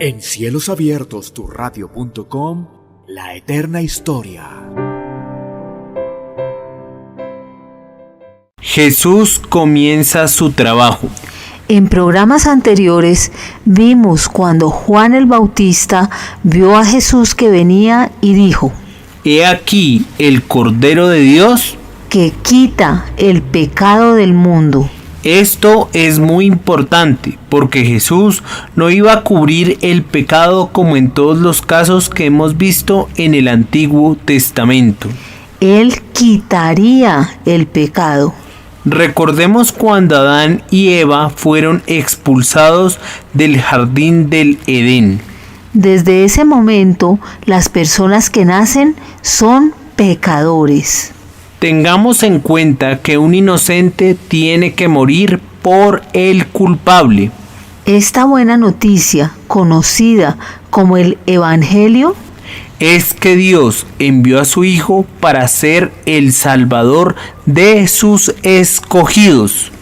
En Cielos Abiertos, turradio.com, la eterna historia. Jesús comienza su trabajo. En programas anteriores vimos cuando Juan el Bautista vio a Jesús que venía y dijo: He aquí el Cordero de Dios que quita el pecado del mundo. Esto es muy importante porque Jesús no iba a cubrir el pecado como en todos los casos que hemos visto en el Antiguo Testamento. Él quitaría el pecado. Recordemos cuando Adán y Eva fueron expulsados del jardín del Edén. Desde ese momento, las personas que nacen son pecadores. Tengamos en cuenta que un inocente tiene que morir por el culpable. Esta buena noticia, conocida como el Evangelio, es que Dios envió a su Hijo para ser el Salvador de sus escogidos.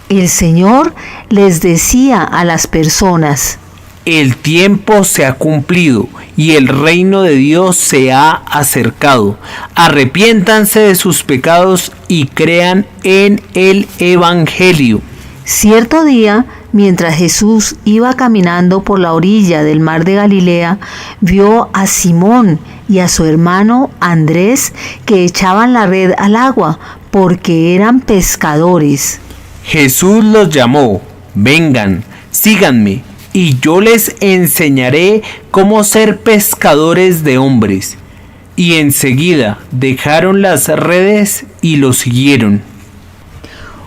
El Señor les decía a las personas: el tiempo se ha cumplido y el reino de Dios se ha acercado. Arrepiéntanse de sus pecados y crean en el Evangelio. Cierto día, mientras Jesús iba caminando por la orilla del mar de Galilea, vio a Simón y a su hermano Andrés que echaban la red al agua porque eran pescadores. Jesús los llamó: vengan, síganme, y yo les enseñaré cómo ser pescadores de hombres. Y enseguida dejaron las redes y lo siguieron.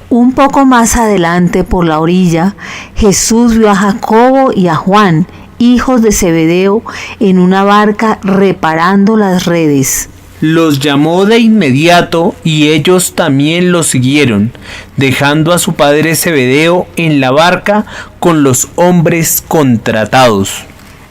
Un poco más adelante por la orilla, Jesús vio a Jacobo y a Juan, hijos de Zebedeo, en una barca reparando las redes. Los llamó de inmediato y ellos también lo siguieron, dejando a su padre Zebedeo en la barca con los hombres contratados.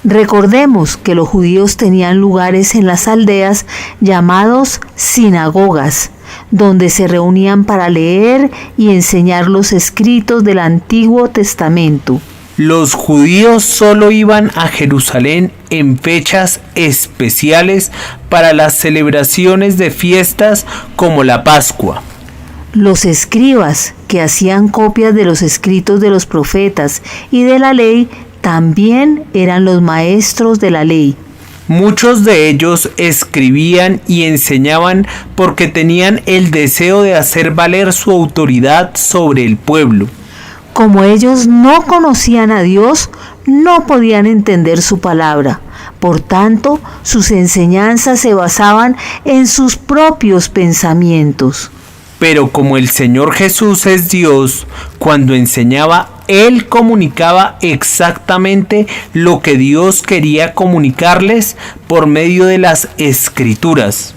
Recordemos que los judíos tenían lugares en las aldeas llamados sinagogas, donde se reunían para leer y enseñar los escritos del Antiguo Testamento. Los judíos solo iban a Jerusalén en fechas especiales para las celebraciones de fiestas como la Pascua. Los escribas, que hacían copias de los escritos de los profetas y de la ley, también eran los maestros de la ley. Muchos de ellos escribían y enseñaban porque tenían el deseo de hacer valer su autoridad sobre el pueblo. Como ellos no conocían a Dios, no podían entender su palabra. Por tanto, sus enseñanzas se basaban en sus propios pensamientos. Pero como el Señor Jesús es Dios, cuando enseñaba, Él comunicaba exactamente lo que Dios quería comunicarles por medio de las Escrituras.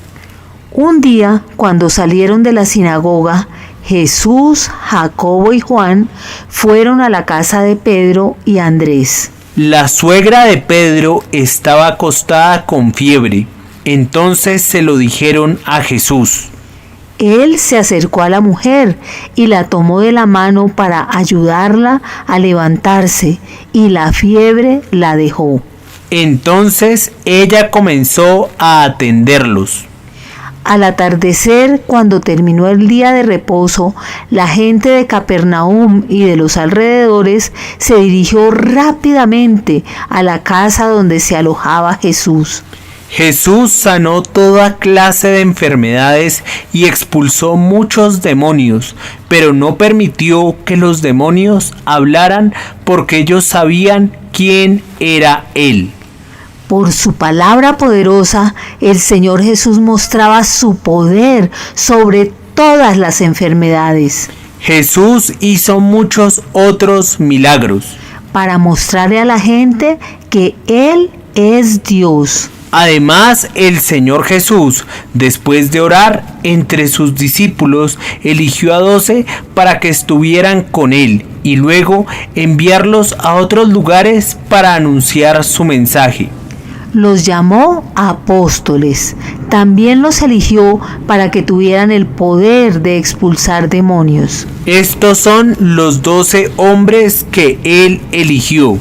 Un día, cuando salieron de la sinagoga, Jesús, Jacobo y Juan fueron a la casa de Pedro y Andrés. La suegra de Pedro estaba acostada con fiebre. Entonces se lo dijeron a Jesús. Él se acercó a la mujer y la tomó de la mano para ayudarla a levantarse, y la fiebre la dejó. Entonces ella comenzó a atenderlos. Al atardecer, cuando terminó el día de reposo, la gente de Capernaum y de los alrededores se dirigió rápidamente a la casa donde se alojaba Jesús. Jesús sanó toda clase de enfermedades y expulsó muchos demonios, pero no permitió que los demonios hablaran porque ellos sabían quién era Él. Por su palabra poderosa, el Señor Jesús mostraba su poder sobre todas las enfermedades. Jesús hizo muchos otros milagros para mostrarle a la gente que Él es Dios. Además, el Señor Jesús, después de orar entre sus discípulos, eligió a 12 para que estuvieran con Él y luego enviarlos a otros lugares para anunciar su mensaje. Los llamó apóstoles. También los eligió para que tuvieran el poder de expulsar demonios. Estos son los 12 hombres que Él eligió.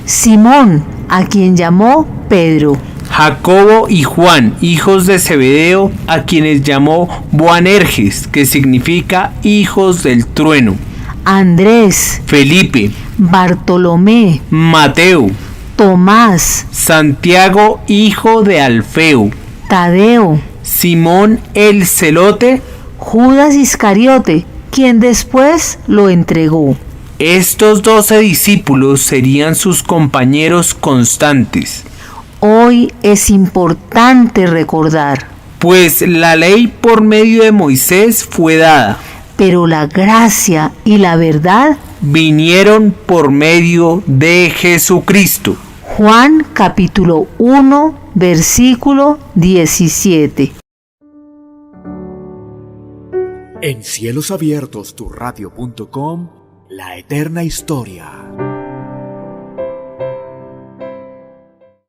Simón, a quien llamó Pedro, Jacobo y Juan, hijos de Zebedeo, a quienes llamó Boanerges, que significa hijos del trueno, Andrés, Felipe, Bartolomé, Mateo, Tomás, Santiago, hijo de Alfeo, Tadeo, Simón el Celote. Judas Iscariote, quien después lo entregó. Estos 12 discípulos serían sus compañeros constantes, Hoy es importante recordar, pues la ley por medio de Moisés fue dada, pero la gracia y la verdad. vinieron por medio de Jesucristo. Juan capítulo 1, versículo 17. En cielosabiertosturradio.com, la eterna historia.